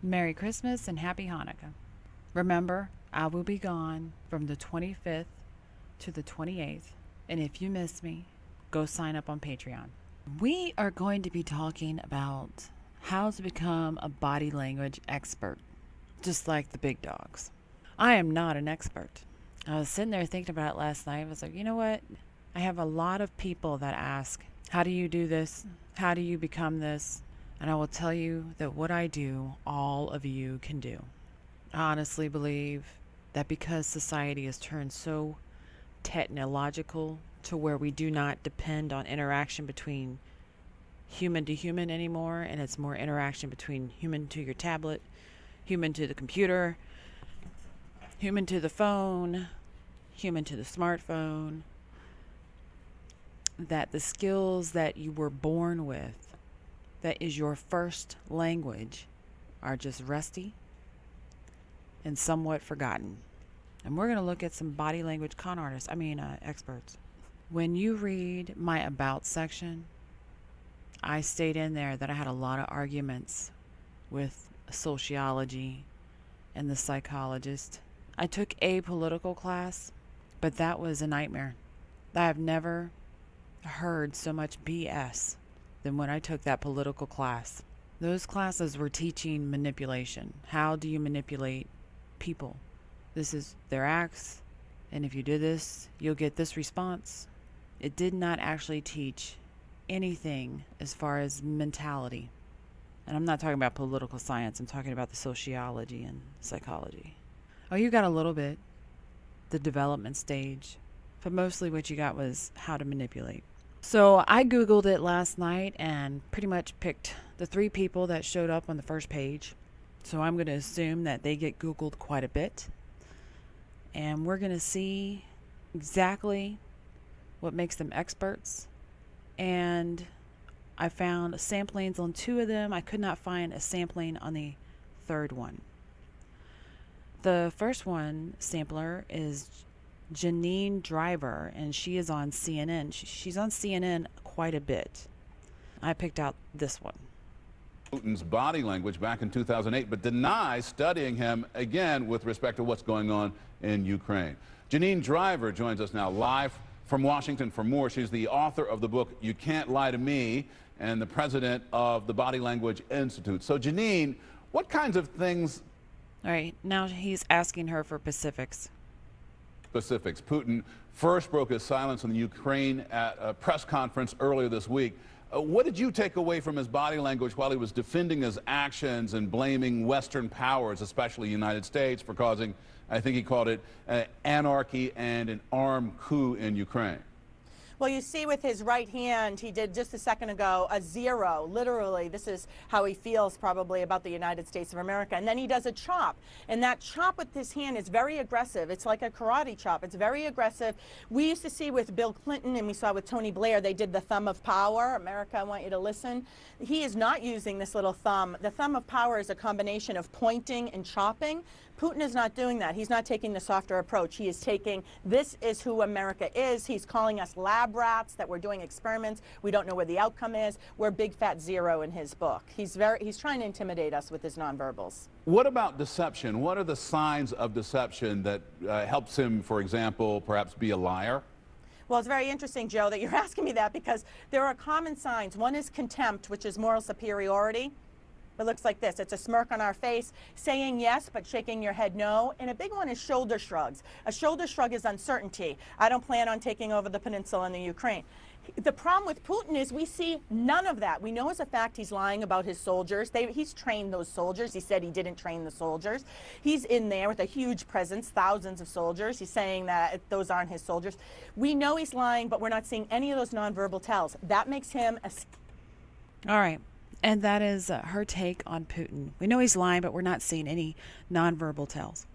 Merry Christmas and Happy Hanukkah. Remember, I will be gone from the 25th to the 28th, and if you miss me, go sign up on Patreon. We are going to be talking about how to become a body language expert, just like the big dogs. I am not an expert. I was sitting there thinking about it last night. I was like, you know what? I have a lot of people that ask, how do you do this? How do you become this? And I will tell you that what I do, all of you can do. I honestly believe that because society has turned so technological to where we do not depend on interaction between human to human anymore, and it's more interaction between human to your tablet, human to the computer, human to the phone, human to the smartphone, that the skills that you were born with, that is your first language, are just rusty and somewhat forgotten. And we're going to look at some body language experts. When you read my about section, I stayed in there that I had a lot of arguments with sociology and the psychologist. I took a political class, but that was a nightmare. I have never heard so much BS than when I took that political class. Those classes were teaching manipulation. How do you manipulate people? This is their acts, and if you do this, you'll get this response. It did not actually teach anything as far as mentality. And I'm not talking about political science, I'm talking about the sociology and psychology. Oh, you got a little bit, the development stage, but mostly what you got was how to manipulate. So I Googled it last night and pretty much picked the 3 people that showed up on the first page. So I'm going to assume that they get Googled quite a bit. And we're going to see exactly what makes them experts. And I found samplings on 2 of them. I could not find a sampling on the 3rd one. The first one sampler is Janine Driver, and she is on CNN. She's on CNN quite a bit. I picked out this one. Putin's body language back in 2008, but denies studying him again with respect to what's going on in Ukraine. Janine Driver joins us now live from Washington for more. She's the author of the book You Can't Lie to Me and the president of the Body Language Institute. So Janine, what kinds of things? All right, now he's asking her for specifics. Putin first broke his silence on the Ukraine at a press conference earlier this week. What did you take away from his body language while he was defending his actions and blaming Western powers, especially the United States, for causing, I think he called it, anarchy and an armed coup in Ukraine? Well, you see with his right hand, he did just a second ago a 0. Literally, this is how he feels probably about the United States of America. And then he does a chop. And that chop with his hand is very aggressive. It's like a karate chop. It's very aggressive. We used to see with Bill Clinton and we saw with Tony Blair, they did the thumb of power. America, I want you to listen. He is not using this little thumb. The thumb of power is a combination of pointing and chopping. Putin is not doing that. He's not taking the softer approach. He is taking, this is who America is. He's calling us lab rats, that we're doing experiments. We don't know where the outcome is. We're big fat 0 in his book. He's trying to intimidate us with his nonverbals. What about deception? What are the signs of deception that helps him, for example, perhaps be a liar? Well, it's very interesting, Joe, that you're asking me that, because there are common signs. One is contempt, which is moral superiority. It looks like this. It's a smirk on our face, saying yes, but shaking your head no. And a big one is shoulder shrugs. A shoulder shrug is uncertainty. I don't plan on taking over the peninsula and the Ukraine. The problem with Putin is we see none of that. We know as a fact he's lying about his soldiers. He's trained those soldiers. He said he didn't train the soldiers. He's in there with a huge presence, thousands of soldiers. He's saying that those aren't his soldiers. We know he's lying, but we're not seeing any of those nonverbal tells. That makes him a... All right. And that is her take on Putin. We know he's lying, but we're not seeing any nonverbal tells.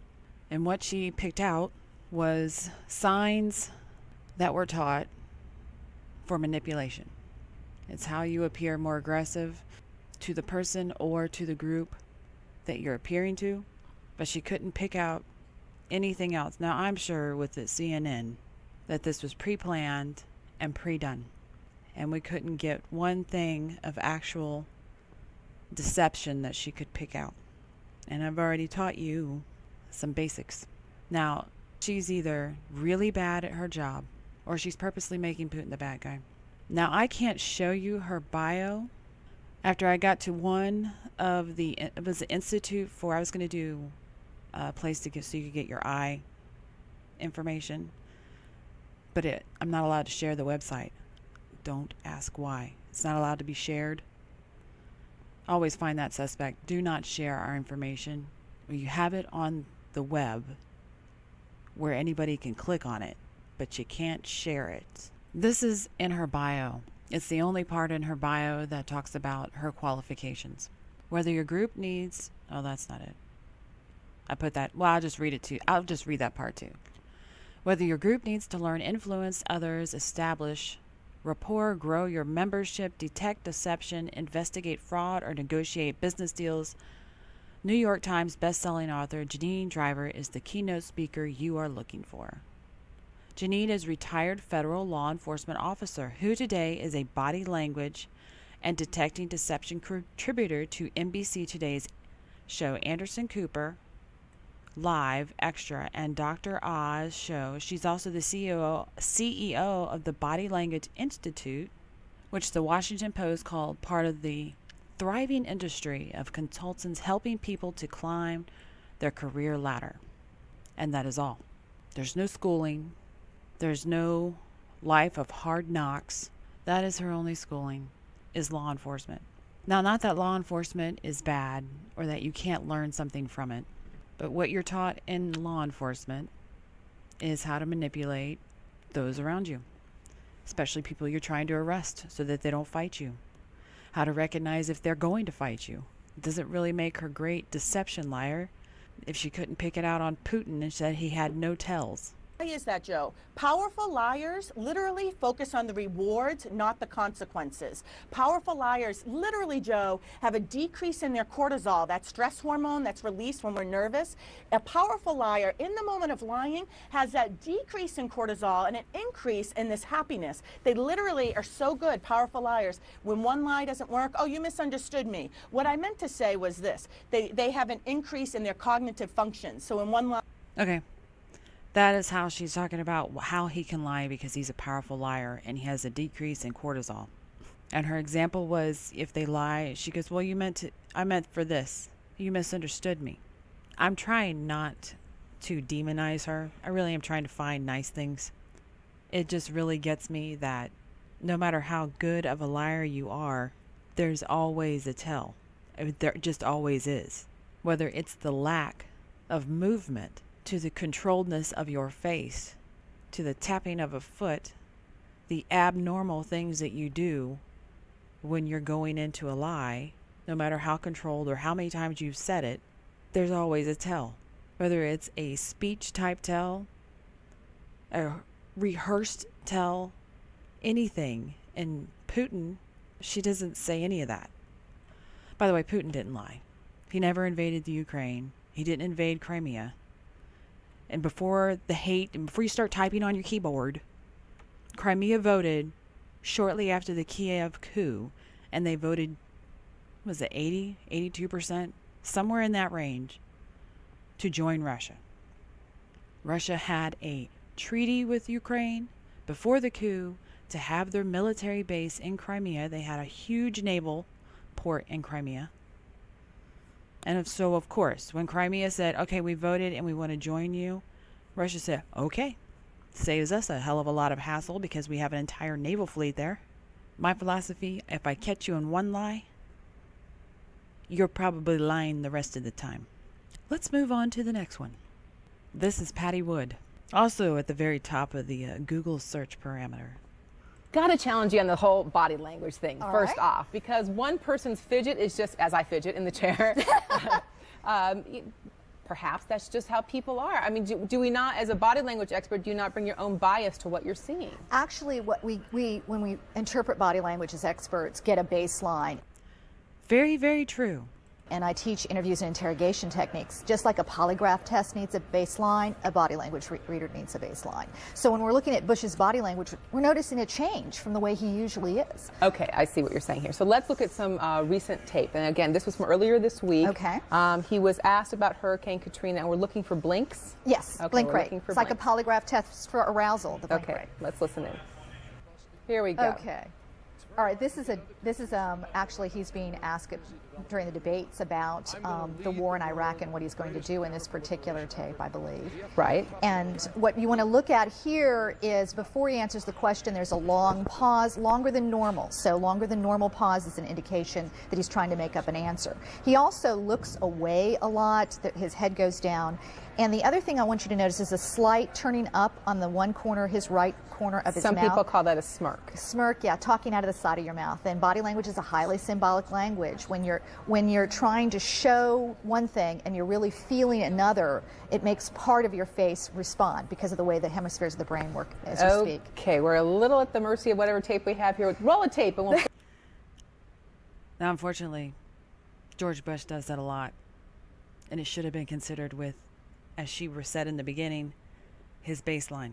And what she picked out was signs that were taught for manipulation. It's how you appear more aggressive to the person or to the group that you're appearing to. But she couldn't pick out anything else. Now, I'm sure with the CNN that this was pre-planned and pre-done. And we couldn't get one thing of actual deception that she could pick out. And I've already taught you some basics. Now, she's either really bad at her job or she's purposely making Putin the bad guy. Now, I can't show you her bio. After I got to one of it was the Institute for, I was going to do a place to get so you could get your eye information. But I'm not allowed to share the website. Don't ask why. It's not allowed to be shared. Always find that suspect. Do not share our information. You have it on the web where anybody can click on it, but you can't share it. This is in her bio. It's the only part in her bio that talks about her qualifications. Whether your group needs, oh, that's not it. I put that, well, I'll just read it too. I'll just read that part too. Whether your group needs to learn, influence others, establish rapport, grow your membership, detect deception, investigate fraud, or negotiate business deals, New York Times bestselling author Janine Driver is the keynote speaker you are looking for. Janine is a retired federal law enforcement officer who today is a body language and detecting deception contributor to NBC Today's show Anderson Cooper, Live, Extra, and Dr. Oz show. She's also the CEO of the Body Language Institute, which the Washington Post called part of the thriving industry of consultants helping people to climb their career ladder. And that is all. There's no schooling. There's no life of hard knocks. That is her only schooling, is law enforcement. Now, not that law enforcement is bad or that you can't learn something from it, but what you're taught in law enforcement is how to manipulate those around you, especially people you're trying to arrest so that they don't fight you. How to recognize if they're going to fight you. It doesn't really make her great deception liar if she couldn't pick it out on Putin and said he had no tells. Why is that, Joe? Powerful liars literally focus on the rewards, not the consequences. Powerful liars literally, Joe, have a decrease in their cortisol, that stress hormone that's released when we're nervous. A powerful liar, in the moment of lying, has that decrease in cortisol and an increase in this happiness. They literally are so good, powerful liars. When one lie doesn't work, oh, you misunderstood me. What I meant to say was this. They have an increase in their cognitive functions. So in one lie... Okay. That is how she's talking about how he can lie because he's a powerful liar and he has a decrease in cortisol. And her example was if they lie, she goes, well, I meant for this. You misunderstood me. I'm trying not to demonize her. I really am trying to find nice things. It just really gets me that no matter how good of a liar you are, there's always a tell. There just always is. Whether it's the lack of movement, to the controlledness of your face, to the tapping of a foot, the abnormal things that you do when you're going into a lie, no matter how controlled or how many times you've said it, there's always a tell. Whether it's a speech type tell, a rehearsed tell, anything. And Putin, she doesn't say any of that. By the way, Putin didn't lie. He never invaded the Ukraine. He didn't invade Crimea. And before the hate, and before you start typing on your keyboard, Crimea voted shortly after the Kiev coup, and they voted, was it 80, 82%? Somewhere in that range, to join Russia. Russia had a treaty with Ukraine before the coup to have their military base in Crimea. They had a huge naval port in Crimea. And so, of course, when Crimea said, okay, we voted and we want to join you, Russia said, okay. Saves us a hell of a lot of hassle because we have an entire naval fleet there. My philosophy, if I catch you in one lie, you're probably lying the rest of the time. Let's move on to the next one. This is Patty Wood, also at the very top of the Google search parameter. Got to challenge you on the whole body language thing first right. off, because one person's fidget is just as I fidget in the chair. Perhaps that's just how people are. I mean, do we not, as a body language expert, do you not bring your own bias to what you're seeing? Actually, what we when we interpret body language as experts, get a baseline. Very, very true. And I teach interviews and interrogation techniques. Just like a polygraph test needs a baseline, a body language reader needs a baseline. So when we're looking at Bush's body language, we're noticing a change from the way he usually is. Okay, I see what you're saying here. So let's look at some recent tape. And again, this was from earlier this week. Okay. He was asked about Hurricane Katrina, and we're looking for blinks. Yes, Okay, blink we're rate. looking for It's like a blinks. polygraph test for arousal, the blink Okay, rate. let's listen in. Here we go. Okay. All right, this is actually he's being asked during the debates about the war in Iraq and what he's going to do in this particular tape, I believe. Right. And what you want to look at here is before he answers the question, there's a long pause, longer than normal. So longer than normal pause is an indication that he's trying to make up an answer. He also looks away a lot, that his head goes down. And the other thing I want you to notice is a slight turning up on the one corner, his right corner of his Some mouth. people call that a smirk. Smirk, yeah, talking out of the side of your mouth. And body language is a highly symbolic language. When you're trying to show one thing and you're really feeling another, it makes part of your face respond because of the way the hemispheres of the brain work as you speak. Okay, we're a little at the mercy of whatever tape we have here. Roll a tape and we'll Now, unfortunately, George Bush does that a lot. And it should have been considered with, as she said in the beginning, his baseline.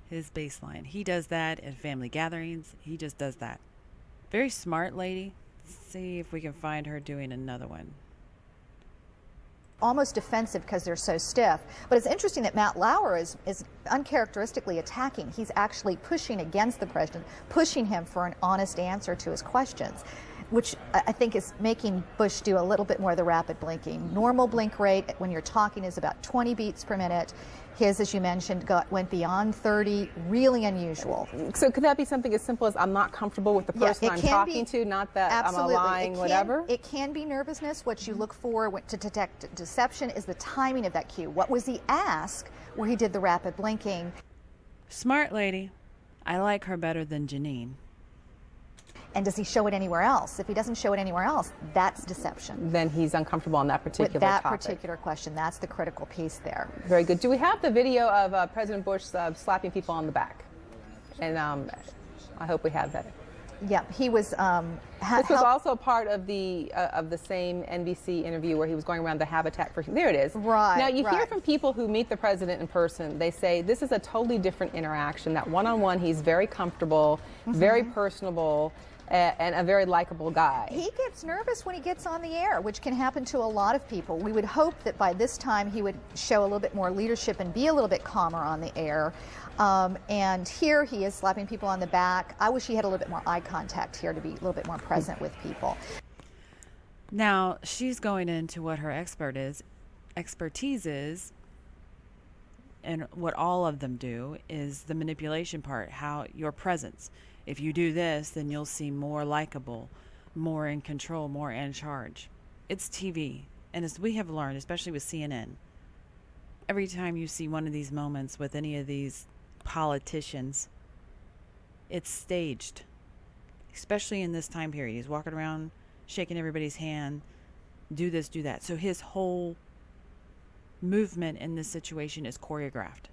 His baseline. He does that at family gatherings. He just does that. Very smart lady. Let's see if we can find her doing another one. Almost defensive because they're so stiff. But it's interesting that Matt Lauer is uncharacteristically attacking. He's actually pushing against the president, pushing him for an honest answer to his questions, which I think is making Bush do a little bit more of the rapid blinking. Normal blink rate when you're talking is about 20 beats per minute. His, as you mentioned, went beyond 30, really unusual. So could that be something as simple as I'm not comfortable with the person I'm talking to, not that Absolutely. I'm lying, whatever? It can be nervousness. What you look for to detect deception is the timing of that cue. What was the ask where he did the rapid blinking? Smart lady. I like her better than Janine. And does he show it anywhere else? If he doesn't show it anywhere else, that's deception. Then he's uncomfortable on that particular With that topic. particular question, that's the critical piece there. Very good. Do we have the video of President Bush slapping people on the back? And I hope we have that. Yeah, he was. This was also part of the same NBC interview where he was going around the Habitat for. There it is. Right. Now you hear right. from people who meet the president in person. They say this is a totally different interaction. That one-on-one, he's very comfortable, very personable, and a very likable guy. He gets nervous when he gets on the air, which can happen to a lot of people. We would hope that by this time he would show a little bit more leadership and be a little bit calmer on the air. And here he is slapping people on the back. I wish he had a little bit more eye contact here to be a little bit more present with people. Now, she's going into what her expertise is, and what all of them do is the manipulation part, how your presence. If you do this, then you'll seem more likable, more in control, more in charge. It's TV. And as we have learned, especially with CNN, every time you see one of these moments with any of these politicians, it's staged. Especially in this time period. He's walking around, shaking everybody's hand, do this, do that. So his whole movement in this situation is choreographed.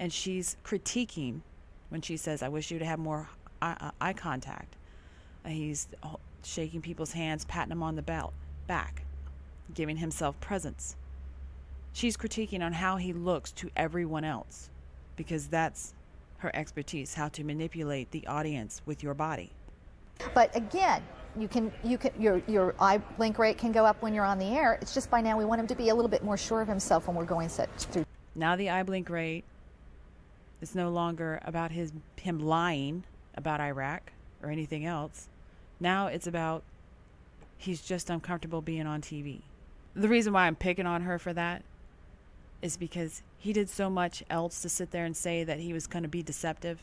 And she's critiquing when she says, I wish you to have more eye contact. He's shaking people's hands, patting them on the back, giving himself presence. She's critiquing on how he looks to everyone else, because that's her expertise, how to manipulate the audience with your body. But again, your eye blink rate can go up when you're on the air. It's just by now we want him to be a little bit more sure of himself when we're going through. Now the eye blink rate is no longer about him lying about Iraq or anything else. Now it's about he's just uncomfortable being on TV. The reason why I'm picking on her for that is because he did so much else to sit there and say that he was going to be deceptive,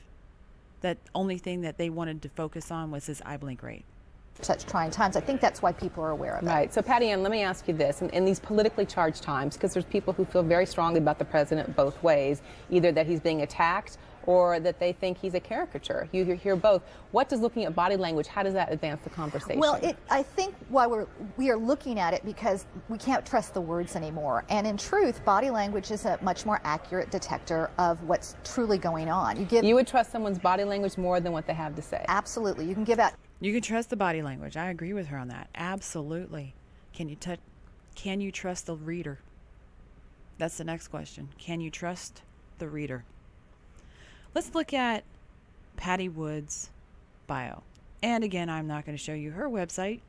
that only thing that they wanted to focus on was his eye blink rate. Such trying times. I think that's why people are aware of it. Right. So, Patty Ann, let me ask you this. In these politically charged times, because there's people who feel very strongly about the president both ways, either that he's being attacked or that they think he's a caricature. You hear both. What does looking at body language, how does that advance the conversation? Well, I think why we are looking at it because we can't trust the words anymore. And in truth, body language is a much more accurate detector of what's truly going on. You would trust someone's body language more than what they have to say. Absolutely. You can give out. You can trust the body language. I agree with her on that. Absolutely. Can you trust the reader? That's the next question. Can you trust the reader? Let's look at Patty Wood's bio. And again, I'm not going to show you her website,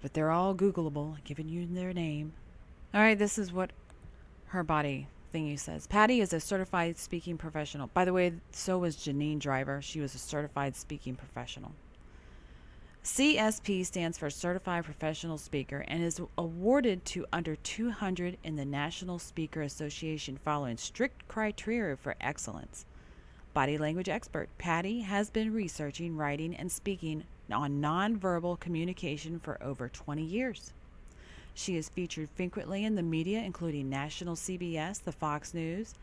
but they're all Googleable, giving you their name. All right, this is what her body thingy says. Patty is a certified speaking professional. By the way, so was Janine Driver. She was a certified speaking professional. CSP stands for Certified Professional Speaker and is awarded to under 200 in the National Speaker Association following strict criteria for excellence. Body language expert. Patty has been researching, writing, and speaking on nonverbal communication for over 20 years. She is featured frequently in the media, including national CBS, the Fox News,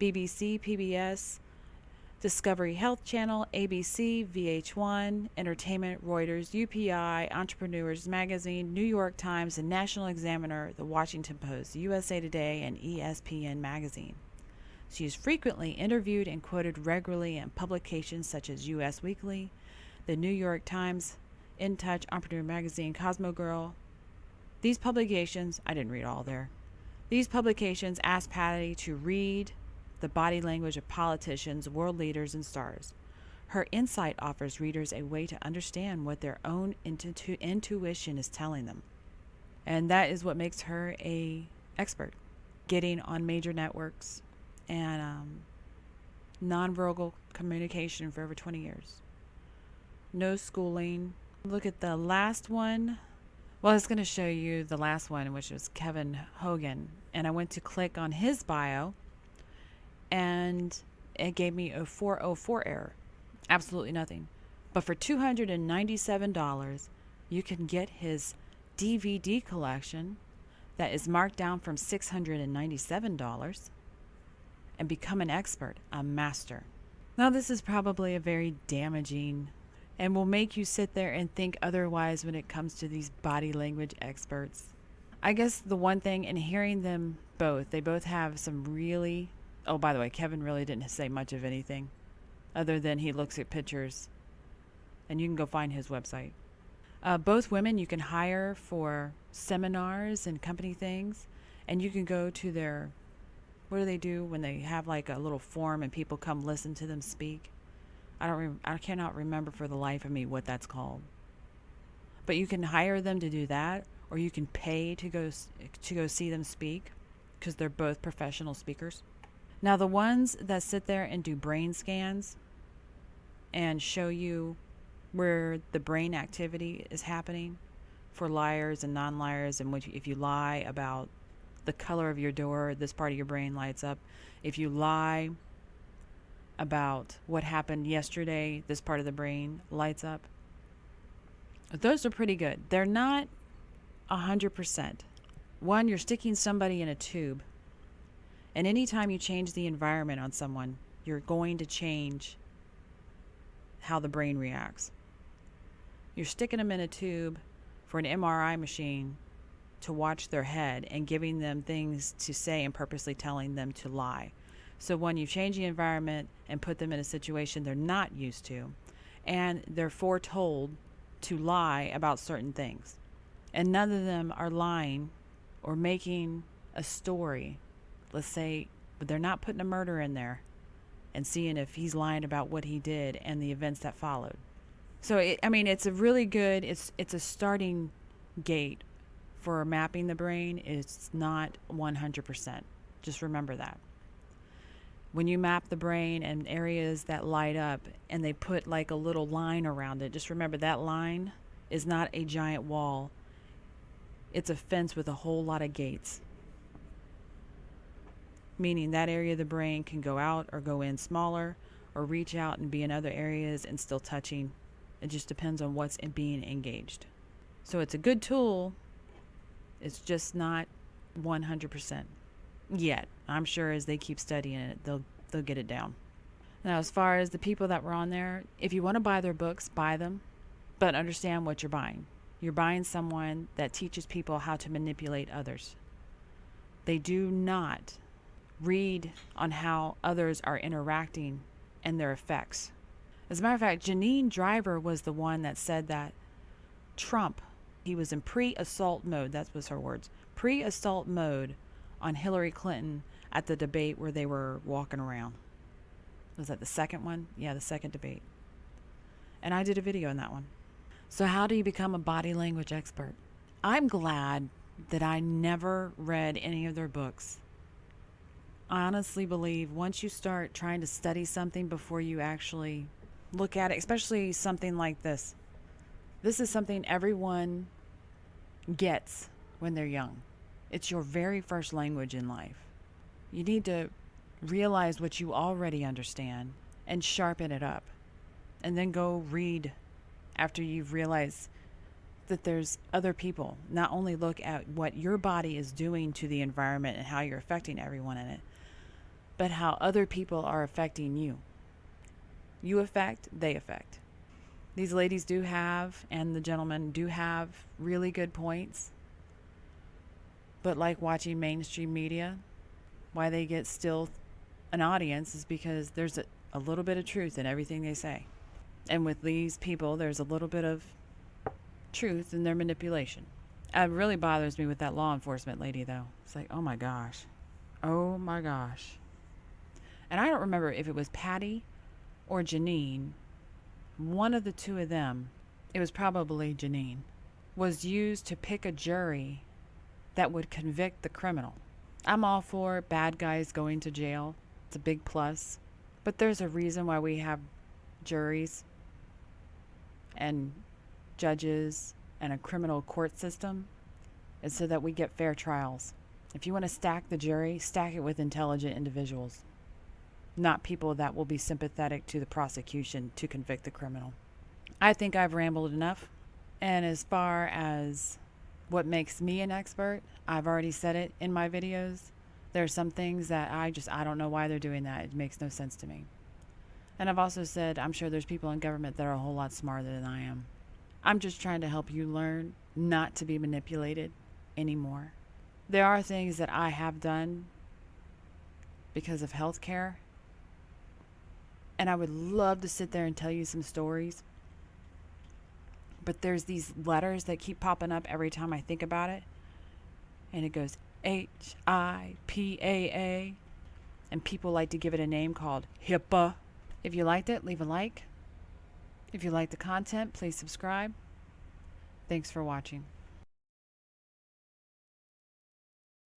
BBC, PBS, Discovery Health Channel, ABC, VH1, Entertainment, Reuters, UPI, Entrepreneurs Magazine, New York Times, the National Examiner, the Washington Post, USA Today, and ESPN Magazine. She is frequently interviewed and quoted regularly in publications such as US Weekly, the New York Times, In Touch, Entrepreneur Magazine, Cosmo Girl. These publications, I didn't read all there. These publications ask Patty to read the body language of politicians, world leaders, and stars. Her insight offers readers a way to understand what their own intuition is telling them. And that is what makes her an expert. Getting on major networks and nonverbal communication for over 20 years. No schooling. Look at the last one. Well, I was going to show you the last one, which was Kevin Hogan. And I went to click on his bio, and it gave me a 404 error. Absolutely nothing. But for $297, you can get his DVD collection that is marked down from $697 and become an expert, a master. Now, this is probably a very damaging and will make you sit there and think otherwise when it comes to these body language experts. I guess the one thing in hearing them both, they both have some really... Oh, by the way, Kevin really didn't say much of anything other than he looks at pictures, and you can go find his website. Both women you can hire for seminars and company things, and you can go to their... What do they do when they have like a little forum and people come listen to them speak? I cannot remember for the life of me what that's called. But you can hire them to do that, or you can pay to go see them speak, because they're both professional speakers. Now, the ones that sit there and do brain scans and show you where the brain activity is happening for liars and non-liars, and if you lie about the color of your door, this part of your brain lights up. If you lie about what happened yesterday, this part of the brain lights up. Those are pretty good. They're not 100%. One, you're sticking somebody in a tube, and anytime you change the environment on someone, you're going to change how the brain reacts. You're sticking them in a tube for an MRI machine to watch their head and giving them things to say and purposely telling them to lie. So when you change the environment and put them in a situation they're not used to, and they're foretold to lie about certain things, and none of them are lying or making a story, let's say, but they're not putting a murder in there and seeing if he's lying about what he did and the events that followed. So, it's a really good, it's a starting gate for mapping the brain. It's not 100%. Just remember that. When you map the brain and areas that light up and they put like a little line around it, just remember that line is not a giant wall. It's a fence with a whole lot of gates. Meaning that area of the brain can go out or go in smaller, or reach out and be in other areas and still touching. It just depends on what's being engaged. So it's a good tool. It's just not 100% yet. I'm sure as they keep studying it, they'll get it down. Now, as far as the people that were on there, if you want to buy their books, buy them, but understand what you're buying. You're buying someone that teaches people how to manipulate others. They do not read on how others are interacting and their effects. As a matter of fact, Janine Driver was the one that said that Trump, He was in pre-assault mode. That was her words. Pre-assault mode on Hillary Clinton at the debate where they were walking around. Was that the second one? Yeah, the second debate. And I did a video on that one. So how do you become a body language expert? I'm glad that I never read any of their books. I honestly believe once you start trying to study something before you actually look at it, especially something like this. This is something everyone gets when they're young. It's your very first language in life. You need to realize what you already understand and sharpen it up. And then go read after you've realized that there's other people. Not only look at what your body is doing to the environment and how you're affecting everyone in it, but how other people are affecting you. You affect, they affect. These ladies do have, and the gentlemen do have, really good points. But like watching mainstream media, why they get still an audience is because there's a little bit of truth in everything they say. And with these people, there's a little bit of truth in their manipulation. It really bothers me with that law enforcement lady, though. It's like, oh my gosh. Oh my gosh. And I don't remember if it was Patty or Janine. One of the two of them, it was probably Janine, was used to pick a jury that would convict the criminal. I'm all for bad guys going to jail. It's a big plus. But there's a reason why we have juries and judges and a criminal court system. It's so that we get fair trials. If you want to stack the jury, stack it with intelligent individuals, not people that will be sympathetic to the prosecution to convict the criminal. I think I've rambled enough. And as far as what makes me an expert, I've already said it in my videos. There are some things that I don't know why they're doing that. It makes no sense to me. And I've also said I'm sure there's people in government that are a whole lot smarter than I am. I'm just trying to help you learn not to be manipulated anymore. There are things that I have done because of healthcare. And I would love to sit there and tell you some stories. But there's these letters that keep popping up every time I think about it. And it goes HIPAA. And people like to give it a name called HIPAA. If you liked it, leave a like. If you like the content, please subscribe. Thanks for watching.